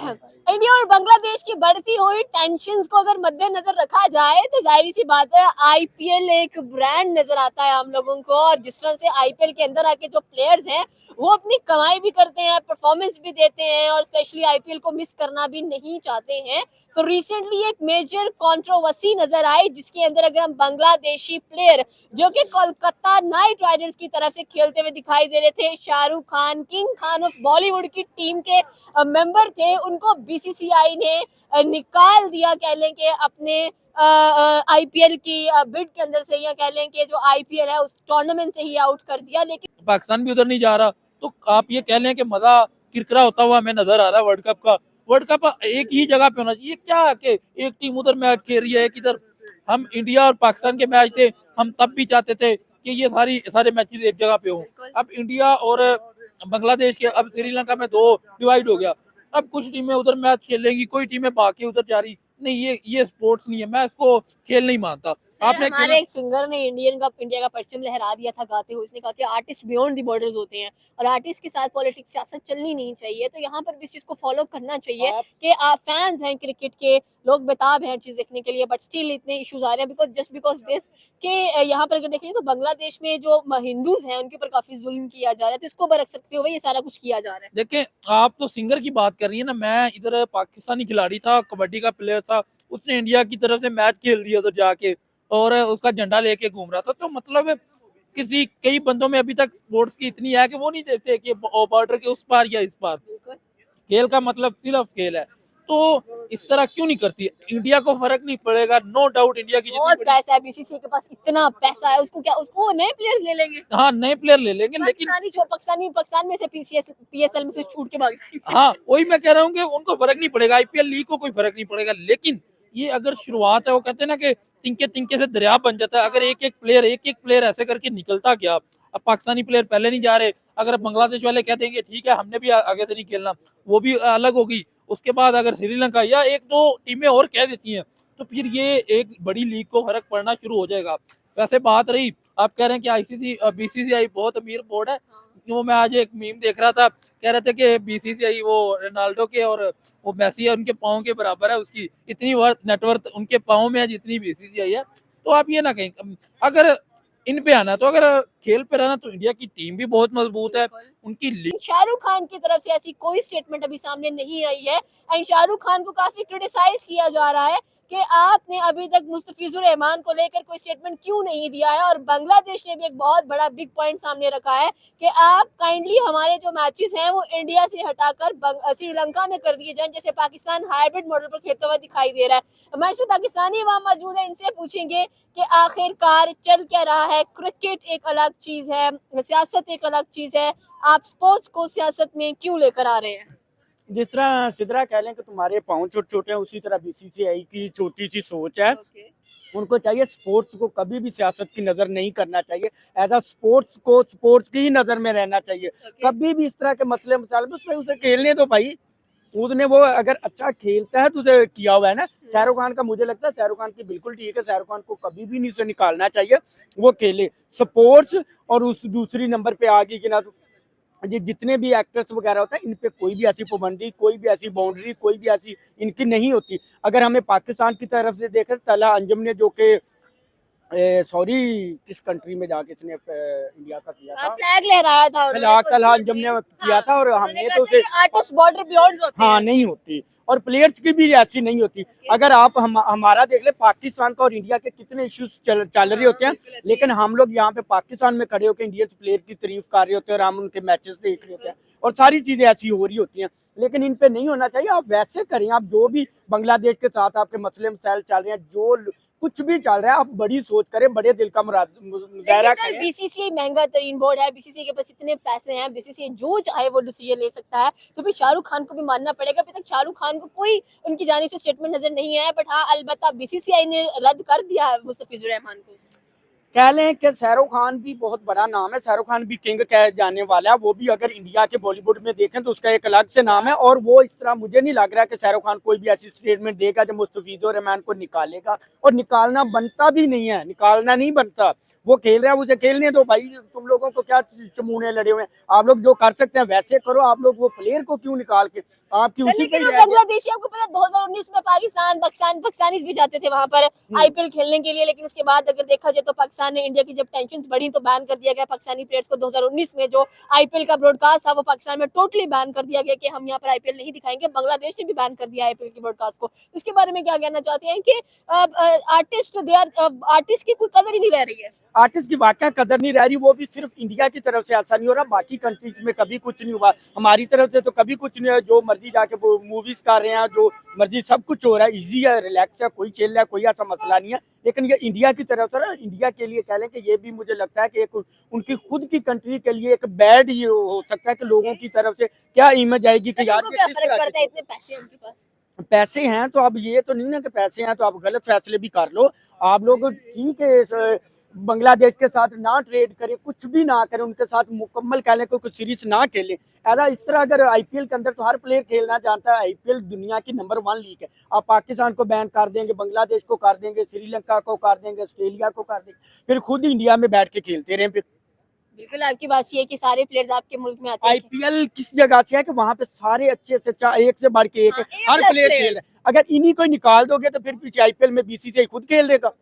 India और बांग्लादेश की बढ़ती हुई टेंशंस को अगर मद्देनजर रखा जाए तो जाहिर सी बात है आईपीएल एक ब्रांड नजर आता है हम लोगों को। और जिस तरह से आईपीएल के अंदर आके जो प्लेयर्स हैं वो अपनी कमाई भी करते हैं, परफॉर्मेंस भी देते हैं और स्पेशली आईपीएल को मिस करना भी नहीं चाहते हैं। तो रिसेंटली एक मेजर कंट्रोवर्सी नजर आई जिसके अंदर अगर हम बांग्लादेशी प्लेयर जो कि कोलकाता नाइट राइडर्स की तरफ से खेलते हुए दिखाई दे रहे थे, शाहरुख खान, किंग खान ऑफ बॉलीवुड की टीम के मेंबर थे, उनको बीसीसीआई ने निकाल दिया, कह लें कि अपने आईपीएल की बिड के अंदर से, या कह लें कि जो आईपीएल है उस टूर्नामेंट से ही आउट कर दिया। लेकिन पाकिस्तान भी उधर नहीं जा रहा, तो आप ये कह लें कि मजा किरकिरा होता हुआ हमें नजर आ रहा है वर्ल्ड कप का। वर्ल्ड कप एक ही जगह पे होना चाहिए, क्या है कि एक टीम उधर मैच खेल रही है, एक इधर। हम इंडिया और पाकिस्तान के मैच थे, हम तब भी चाहते थे कि ये सारे मैचेस एक जगह पे हों। अब इंडिया और बांग्लादेश के, अब श्रीलंका में दो डिवाइड हो गया। अब कुछ टीमें उधर मैच खेलेंगी, कोई टीमें बाकी उधर जा रही नहीं। ये स्पोर्ट्स नहीं है, मैं इसको खेल नहीं मानता। आपने हमारे एक सिंगर ने इंडिया का परचम लहरा दिया था गाते हुए। उसने कहा कि आर्टिस्ट बियॉन्ड दी बॉर्डर्स होते हैं और आर्टिस्ट के साथ पॉलिटिक्स, सियासत चलनी नहीं चाहिए। तो यहाँ पर भी इस चीज को फॉलो करना चाहिए कि फैंस हैं क्रिकेट के, लोग बेताब हैं हर चीज देखने के लिए, बट स्टिल इतने इश्यूज आ रहे हैं बिकॉज दिस के यहाँ पर अगर देखें तो बांग्लादेश में जो हिंदूज हैं उनके ऊपर काफी जुल्म किया जा रहा है। तो इसको बरक सकते हुए ये सारा कुछ किया जा रहा है। देखें, आप तो सिंगर की बात कर रही है ना, मैं इधर पाकिस्तानी खिलाड़ी था, कबड्डी का प्लेयर था, उसने इंडिया की तरफ से मैच खेल दिया उधर जाके और उसका झंडा लेके घूम रहा था। तो मतलब किसी कई बंदों में अभी तक स्पोर्ट्स की इतनी है कि वो नहीं देखते कि बॉर्डर के उस पार या इस पार। खेल का मतलब सिर्फ खेल है, तो इस तरह क्यों नहीं करती इंडिया को? फर्क नहीं पड़ेगा, नो डाउट इंडिया की बहुत जितनी पैसा है, बीसीसीआई के पास इतना पैसा है, उसको क्या, उसको नए प्लेयर्स ले लेंगे। हाँ नए प्लेयर ले लेंगे, लेकिन पाकिस्तान में से पीएसएल में से छूट के भाग जाएंगे। हाँ वही मैं कह रहा हूँ कि उनको फर्क नहीं पड़ेगा, आईपीएल लीग को कोई फर्क नहीं पड़ेगा। लेकिन ये अगर शुरुआत है, वो कहते हैं ना कि तिनके तिनके से दरिया बन जाता है। अगर एक एक प्लेयर ऐसे करके निकलता गया, अब पाकिस्तानी प्लेयर पहले नहीं जा रहे, अगर बांग्लादेश वाले कहते हैं कि ठीक है हमने भी आगे से नहीं खेलना, वो भी अलग होगी। उसके बाद अगर श्रीलंका या एक दो टीमें और कह देती हैं, तो फिर ये एक बड़ी लीग को फर्क पड़ना शुरू हो जाएगा। वैसे बात रही, आप कह रहे हैं कि आईसीसी बीसीसीआई बहुत अमीर बोर्ड है, वो मैं आज एक मीम देख रहा था, कह रहे थे कि बीसीसीआई वो रोनाल्डो के और वो मेसी है उनके पाँव के बराबर है, उसकी इतनी नेटवर्थ उनके पाँव में है जितनी बीसीसीआई है। तो आप ये ना कहें, अगर इन पे आना तो अगर खेल पे रहना तो इंडिया की टीम भी बहुत मजबूत है, उनकी लीग। शाहरुख खान की तरफ से ऐसी कोई स्टेटमेंट अभी सामने नहीं आई है एंड शाहरुख खान को काफी क्रिटिसाइज किया जा रहा है कि आपने अभी तक मुस्तफिजुर रहमान को लेकर कोई स्टेटमेंट क्यों नहीं दिया है। और बांग्लादेश ने भी एक बहुत बड़ा बिग पॉइंट सामने रखा है कि आप काइंडली हमारे जो मैचेस हैं वो इंडिया से हटाकर श्रीलंका में कर दिए जाएं, जैसे पाकिस्तान हाइब्रिड मॉडल पर खेलता हुआ दिखाई दे रहा है। हमारे से पाकिस्तानी वहां मौजूद है, इनसे पूछेंगे कि आखिरकार चल क्या रहा है। क्रिकेट एक अलग चीज है, सियासत एक अलग चीज है, आप स्पोर्ट्स को सियासत में क्यों लेकर आ रहे हैं? जिस तरह सिद्रा कह लें कि तुम्हारे पाँव छोटे छोटे हैं, उसी तरह बीसीसीआई की छोटी सी सोच है। उनको चाहिए स्पोर्ट्स को कभी भी सियासत की नज़र नहीं करना चाहिए, एज अ स्पोर्ट्स को स्पोर्ट्स की ही नज़र में रहना चाहिए। कभी भी इस तरह के मसले मसाले में उसमें उसे खेलने दो भाई, उसने वो अगर अच्छा खेलता है तो उसे किया हुआ है ना। शाहरुख खान का मुझे लगता है शाहरुख खान की बिल्कुल ठीक है, शाहरुख खान को कभी भी नहीं उसे निकालना चाहिए, वो खेले स्पोर्ट्स। और उस दूसरी नंबर पे आ गई कि ना, ये जितने भी एक्टर्स वगैरह होता है, इन पे कोई भी ऐसी पाबंदी, कोई भी ऐसी बाउंड्री, कोई भी ऐसी इनकी नहीं होती। अगर हमें पाकिस्तान की तरफ से देखें, तला अंजुम ने जो कि सॉरी किस कंट्री में जाके इसने इंडिया का किया था, फ्लैग लहराया था उन्होंने, तला अंजुम ने किया था, और हमने तो उसे आर्टिस्ट बॉर्डर बियॉन्ड होते हाँ हैं। नहीं होती, और प्लेयर्स की भी ऐसी नहीं होती। अगर आप हमारा देख ले, पाकिस्तान का और इंडिया के कितने इश्यूज चल रहे होते हैं, लेकिन हम लोग यहाँ पे पाकिस्तान में खड़े होकर इंडियन प्लेयर की तारीफ कर रहे होते हैं और हम उनके मैचेस देख रहे होते हैं और सारी चीजें ऐसी हो रही होती हैं। लेकिन इन पे नहीं होना चाहिए। आप वैसे करें, आप जो भी बांग्लादेश के साथ आपके मसले मसाइल चल रहे हैं, जो कुछ भी चल रहा है, आप बड़ी सोच करें, बड़े दिल का मुजाहरा करें। बीसीसीआई महंगा तरीन बोर्ड है, बीसीसीआई के पास इतने पैसे हैं, बीसीसीआई जो चाहे वो डिसीजन ले सकता है। तो फिर शाहरुख खान को भी मानना पड़ेगा। अभी तक शाहरुख खान को कोई उनकी जानिब से स्टेटमेंट नजर नहीं आया, बट हाँ अलबत्ता बीसीसीआई ने रद्द कर दिया है मुस्तफिजुर रहमान को। कह लें कि शाहरुख खान भी बहुत बड़ा नाम है, शाहरुख खान भी किंग कह जाने वाला है, वो भी अगर इंडिया के बॉलीवुड में देखें तो उसका एक अलग से नाम है। और वो इस तरह मुझे नहीं लग रहा कि शाहरुख खान कोई भी ऐसी स्टेटमेंट देगा जो मुस्तफिजुर रहमान को निकालेगा, और निकालना बनता भी नहीं है, निकालना नहीं बनता। वो खेल रहा है, उसे खेलने दो भाई, तुम लोगों को क्या चमूने लड़े हुए हैं, आप लोग जो कर सकते हैं वैसे करो, आप लोग वो प्लेयर को क्यों निकाल के आपकी सर, उसी पे लेकिन ही वो रह गए। बांग्लादेशी, आपको पता है 2019 में पाकिस्तानीज भी जाते थे वहां पर आईपीएल खेलने के लिए, लेकिन उसके बाद अगर देखा जाए तो पाकिस्तान ने, इंडिया की जब टेंशन बढ़ी तो बैन कर दिया गया पाकिस्तानी प्लेयर्स को। 2019 में जो आईपीएल का ब्रॉडकास्ट था वो पाकिस्तान में टोटली बैन कर दिया गया कि हम यहाँ पर आईपीएल नहीं दिखाएंगे। बांग्लादेश ने भी बैन कर दिया आईपीएल के ब्रॉडकास्ट को। इसके बारे में क्या कहना चाहते हैं कि आर्टिस्ट की कोई कदर ही नहीं रह रही है? आर्टिस्ट की वाकई कदर नहीं रह रही, वो भी सिर्फ इंडिया की तरफ से ऐसा नहीं हो रहा, बाकी कंट्रीज में कभी कुछ नहीं हुआ, हमारी तरफ से तो कभी कुछ नहीं है। जो मर्जी जाके वो मूवीज कर रहे हैं, जो मर्जी सब कुछ हो रहा है, इजी है, रिलैक्स है, कोई खेल रहा है, कोई ऐसा मसला नहीं है। लेकिन ये इंडिया की तरफ से ना, इंडिया के लिए कह लें कि ये भी मुझे लगता है कि एक उनकी खुद की कंट्री के लिए एक बैड ये हो सकता है कि लोगों की तरफ से क्या इमेज आएगी कि यार क्या फर्क पड़ता है, इतने पैसे हैं उनके पास। पैसे हैं तो अब ये तो नहीं ना कि पैसे हैं तो आप गलत फैसले भी कर लो। आप लोग ठीक है बांग्लादेश के साथ ना ट्रेड करें, कुछ भी ना करें, उनके साथ मुकम्मल कह लें कोई कुछ सीरीज ना खेलें। ऐसा इस तरह अगर आईपीएल के अंदर तो हर प्लेयर खेलना जानता है, आईपीएल दुनिया की नंबर 1 लीग है। आप पाकिस्तान को बैन कर देंगे, बांग्लादेश को कर देंगे, श्रीलंका को कर देंगे, ऑस्ट्रेलिया को कर देंगे, फिर खुद इंडिया में बैठ के खेलते रहे। फिर बिल्कुल, आपकी बात ये है कि सारे प्लेयर्स आपके मुल्क में आते हैं। आईपीएल किस जगह से है कि वहां पे सारे अच्छे से एक से बढ़ के एक हाँ, हर A+ प्लेयर खेल रहे हैं। अगर इन्हीं को निकाल दोगे तो फिर पीछे आईपीएल में बीसीसीआई खुद खेल लेगा,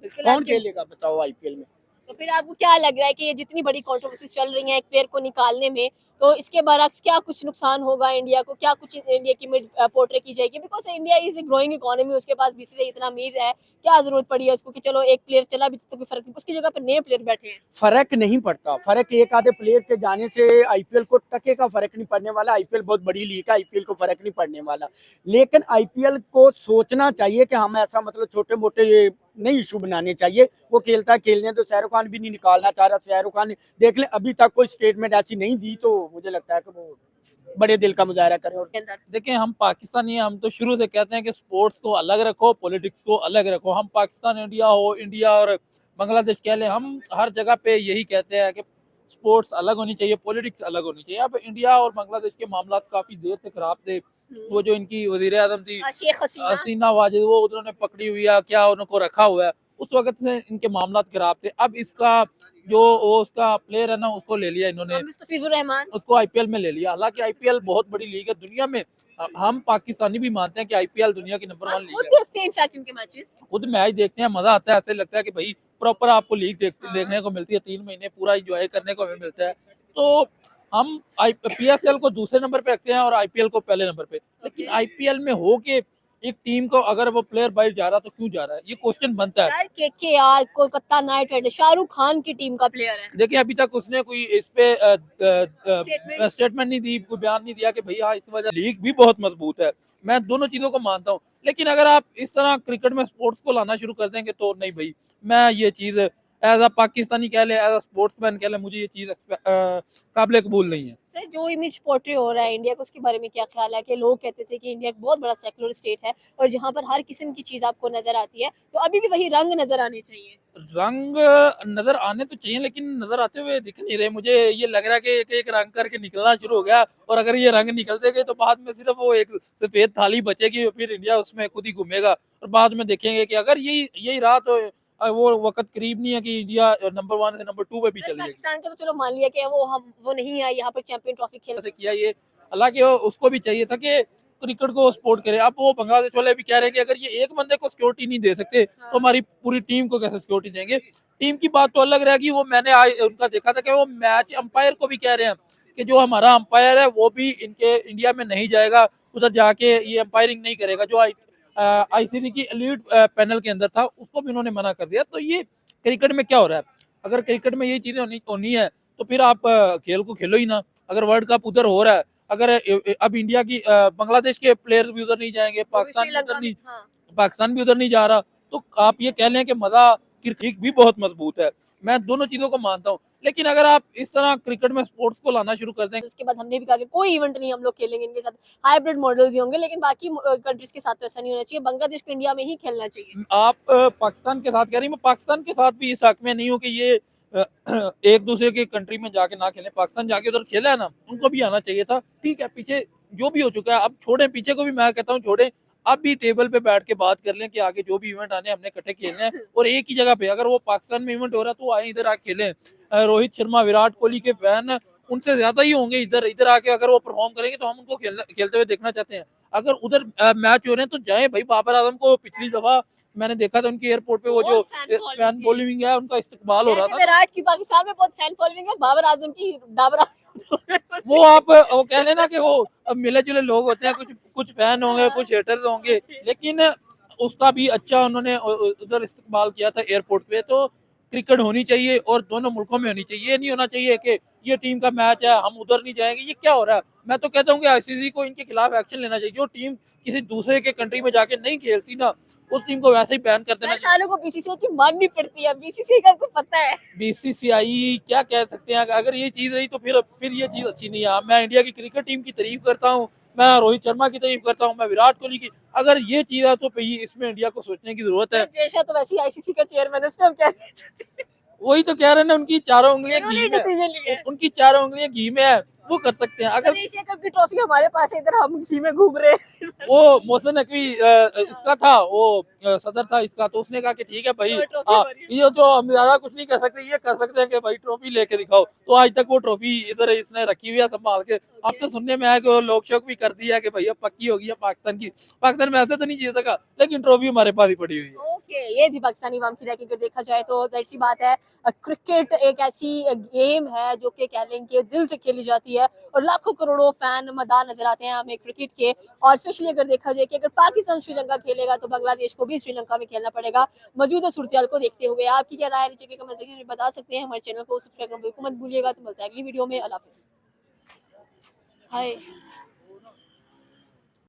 बिल्कुल कौन आपकी, खेलेगा बताओ आईपीएल में। तो फिर आपको क्या लग रहा है कि ये जितनी बड़ी कंट्रोवर्सीज चल रही हैं एक प्लेयर को निकालने में, तो इसके बरअक्स क्या कुछ नुकसान होगा इंडिया को, क्या कुछ इंडिया की इमेज पोर्ट्रे की जाएगी? Because India is a growing economy, उसके पास बीसीसीआई इतना अमीर है, क्या जरूरत पड़ी है उसको कि चलो एक प्लेयर चला भी तो कोई फर्क नहीं, उसकी जगह पर नए प्लेयर बैठे हैं। फर्क नहीं पड़ता, फर्क एक आधे प्लेयर के जाने से आईपीएल को टके का फर्क नहीं पड़ने वाला। आईपीएल बहुत बड़ी लीग है, आईपीएल को फर्क नहीं पड़ने वाला। लेकिन आईपीएल को सोचना चाहिए कि हम ऐसा मतलब छोटे मोटे नहीं इशू बनाने चाहिए। वो खेलता है, खेलने तो शाहरुख खान भी नहीं निकालना चाह रहा। शाहरुख खान देख ले अभी तक कोई स्टेटमेंट ऐसी नहीं दी, तो मुझे लगता है कि वो बड़े दिल का मुजाहरा करें। और देखें, हम पाकिस्तानी हैं, हम तो शुरू से कहते हैं कि स्पोर्ट्स को अलग रखो, पॉलिटिक्स को अलग रखो। हम पाकिस्तान इंडिया हो, इंडिया और बांग्लादेश कह लें, हम हर जगह पे यही कहते हैं कि स्पोर्ट्स अलग होनी चाहिए, पॉलिटिक्स अलग होनी चाहिए। अब इंडिया और बांग्लादेश के मामला काफी देर से खराब थे। वो जो इनकी वजीर आजम थी शेख हसीना, हसीना वाजिद, वो उन्होंने पकड़ी हुई है, क्या उनको रखा हुआ है, उस वक्त से इनके मामला खराब थे। अब इसका जो वो उसका प्लेयर है ना, उसको ले लिया इन्होंने, मुस्तफिजुर रहमान, उसको आईपीएल में ले लिया। हालांकि आईपीएल बहुत बड़ी लीग है दुनिया में, हम पाकिस्तानी भी मानते हैं कि आईपीएल दुनिया की नंबर 1 लीग खुद है। देखते हैं इनफैक्ट इनके मैचेस। खुद मैच देखते हैं, मजा आता है, ऐसे लगता है कि भाई प्रॉपर आपको लीग देखने को मिलती है, 3 महीने पूरा एंजॉय करने को हमें मिलता है। तो हम पीएसएल को दूसरे नंबर पे रखते हैं और आईपीएल को पहले नंबर पे। लेकिन आईपीएल में हो के एक टीम को अगर वो प्लेयर बाहर जा रहा तो क्यों जा रहा है, ये क्वेश्चन बनता है। यार KKR Kolkata night Riders Shahrukh Khan की टीम का प्लेयर है। देखिए, अभी तक उसने कोई इस पे स्टेटमेंट स्टेटमेंट नहीं दी, कोई बयान नहीं दिया कि भैया इस वजह लीग भी बहुत मजबूत है। मैं दोनों चीजों को मानता हूँ, लेकिन अगर आप इस तरह क्रिकेट में स्पोर्ट्स को लाना शुरू कर देंगे तो नहीं भाई, मैं ये चीज एज अ पाकिस्तानी कह ले, एज अ स्पोर्ट्समैन कह ले, मुझे ये चीज काबिल कबूल नहीं है। सर, जो इमेज पोर्ट्रे हो रहा है इंडिया को, उसके बारे में क्या ख्याल है? कि लोग कहते थे कि इंडिया एक बहुत बड़ा सेकुलर स्टेट है और जहाँ पर हर किस्म की चीज आपको नजर आती है, तो अभी भी वही रंग नजर आने चाहिए। रंग नजर आने तो चाहिए, लेकिन नजर आते हुए दिख नहीं रहे। मुझे ये लग रहा है कि एक एक रंग करके निकलना शुरू हो गया, और अगर ये रंग निकलते गए तो बाद में सिर्फ वो एक सफेद थाली बचेगी, फिर इंडिया उसमें खुद ही घूमेगा। और बाद में देखेंगे कि अगर यही यही रहा तो वो वक्त करीब नहीं है कि इंडिया नंबर 1 से नंबर 2 पे भी चली जाएगी। पाकिस्तान का तो चलो मान लिया कि वो नहीं आए यहाँ पर चैंपियन ट्रॉफी खेल। से किया ये, हालांकि उसको भी चाहिए था कि क्रिकेट को सपोर्ट करे। अब वो बांग्लादेश वाले भी कह रहे हैं कि अगर ये एक बंदे को सिक्योरिटी नहीं दे सकते तो हमारी पूरी टीम को कैसे सिक्योरिटी देंगे। टीम की बात तो अलग रहेगी, वो मैंने उनका देखा था कि वो मैच अंपायर को भी कह रहे हैं कि जो हमारा अंपायर है वो भी इनके इंडिया में नहीं जाएगा, उधर जाके ये अंपायरिंग नहीं करेगा। जो आईसीसी की एलीट पैनल के अंदर था उसको भी उन्होंने मना कर दिया। तो ये क्रिकेट में क्या हो रहा है? अगर क्रिकेट में ये चीजें होनी है तो फिर आप खेल को खेलो ही ना। अगर वर्ल्ड कप उधर हो रहा है, अगर अब इंडिया की बांग्लादेश के प्लेयर्स भी उधर नहीं जाएंगे, पाकिस्तान भी उधर नहीं जा रहा, तो आप ये कह लें कि मजा क्रिकेट भी बहुत मजबूत है। मैं दोनों चीजों को मानता हूँ, लेकिन अगर आप इस तरह क्रिकेट में स्पोर्ट्स को लाना शुरू कर दें, उसके बाद हमने भी कहा कि कोई इवेंट नहीं हम लोग खेलेंगे इनके साथ, हाइब्रिड मॉडल्स ही होंगे, लेकिन बाकी कंट्रीज के साथ तो ऐसा नहीं होना चाहिए। बांग्लादेश को इंडिया में ही खेलना चाहिए। आप पाकिस्तान के साथ कह रही, मैं पाकिस्तान के साथ भी इस हक में नहीं हूँ कि ये अ, एक दूसरे के कंट्री में जाके ना खेलें। पाकिस्तान जाके उधर खेला है ना, उनको भी आना चाहिए था। ठीक है, पीछे जो भी हो चुका है अब छोड़ें, पीछे को भी मैं कहता हूँ छोड़ें। अब भी टेबल पे बैठ के बात कर लें कि आगे जो भी इवेंट आने हैं, हमने इकट्ठे खेलने हैं और एक ही जगह पे। अगर वो पाकिस्तान में इवेंट हो रहा है तो आए इधर आके खेलें। रोहित शर्मा, विराट कोहली के फैन उनसे ज्यादा ही होंगे इधर इधर आके। अगर वो परफॉर्म करेंगे तो हम उनको खेलते हुए देखना चाहते हैं। अगर उधर मैच हो रहे हैं तो जाए भाई। बाबर आजम को पिछली दफा मैंने देखा था उनके एयरपोर्ट पे वो जो फैन फॉलोइंग है उनका इस्तेमाल हो रहा था। विराट की पाकिस्तान में बहुत फैन फॉलोइंग है, बाबर आजम की डाबर वो आप वो कह लेना कि वो अब मिले जुले लोग होते हैं, कुछ कुछ फैन होंगे, कुछ हेटर्स होंगे, लेकिन उसका भी अच्छा उन्होंने उधर इस्तेमाल किया था एयरपोर्ट पे। तो क्रिकेट होनी चाहिए और दोनों मुल्कों में होनी चाहिए। ये नहीं होना चाहिए कि ये टीम का मैच है हम उधर नहीं जाएंगे। ये क्या हो रहा है? मैं तो कहता हूँ कि आईसीसी को इनके खिलाफ एक्शन लेना चाहिए। जो टीम किसी दूसरे के कंट्री में जाके नहीं खेलती ना, उस टीम को वैसे ही बैन कर देना चाहिए। सालों को बीसीसीआई की माननी पड़ती है, बीसीसीआई का आपको पता है। बीसीसीआई क्या कह सकते हैं? अगर ये चीज रही तो फिर ये चीज अच्छी नहीं है। मैं इंडिया की क्रिकेट टीम की तारीफ करता हूँ, मैं रोहित शर्मा की तारीफ करता हूँ, मैं विराट कोहली की। अगर ये चीज है तो इसमें इंडिया को सोचने की जरूरत है। जयशा तो वैसे ही आईसीसी का चेयरमैन है, उस पे हम क्या कहना चाहते हैं। वही तो कह रहे हैं ना, उनकी चारों उंगलियां उन्होंने घी में डिसीजन लिया है। उनकी चारों उंगलियां घी में है, वो कर सकते हैं। अगर एशिया कप की ट्रॉफी हमारे पास है, इधर हम घी में घूम रहे हैं। वो मोहसिन नकवी इसका था, वो सदर था इसका, तो उसने कहा कि ठीक है भाई, ये जो हम ज्यादा कुछ नहीं कर सकते, ये कर सकते हैं कि भाई ट्रॉफी लेके दिखाओ। तो आज तक वो ट्रॉफी इधर इसने रखी हुई है संभाल के। अब तो सुनने में आया कि वो लोक शोक भी कर दिया कि भैया पक्की होगी है पाकिस्तान की। पाकिस्तान में ऐसे तो नहीं जीत सका, लेकिन ट्रॉफी हमारे पास ही पड़ी हुई है। ओके, ये थी पाकिस्तानी अवाम की राय की। अगर देखा जाए तो जाहिर सी बात है, क्रिकेट एक ऐसी गेम है जो कि कह लें कि दिल से खेली जाती है और लाखों करोड़ों फैन मदार नजर आते हैं हमें क्रिकेट के। और स्पेशली अगर देखा जाए कि अगर पाकिस्तान श्रीलंका खेलेगा तो बांग्लादेश को भी श्रीलंका में खेलना पड़ेगा। मौजूदा सूरत को देखते हुए आपकी क्या राय है नीचे के कमेंट सेक्शन में बता सकते हैं। हमारे चैनल को सब्सक्राइब करना बिल्कुल मत भूलिएगा। तो मिलता है अगली वीडियो में। अल्लाह हाफिज। हाय।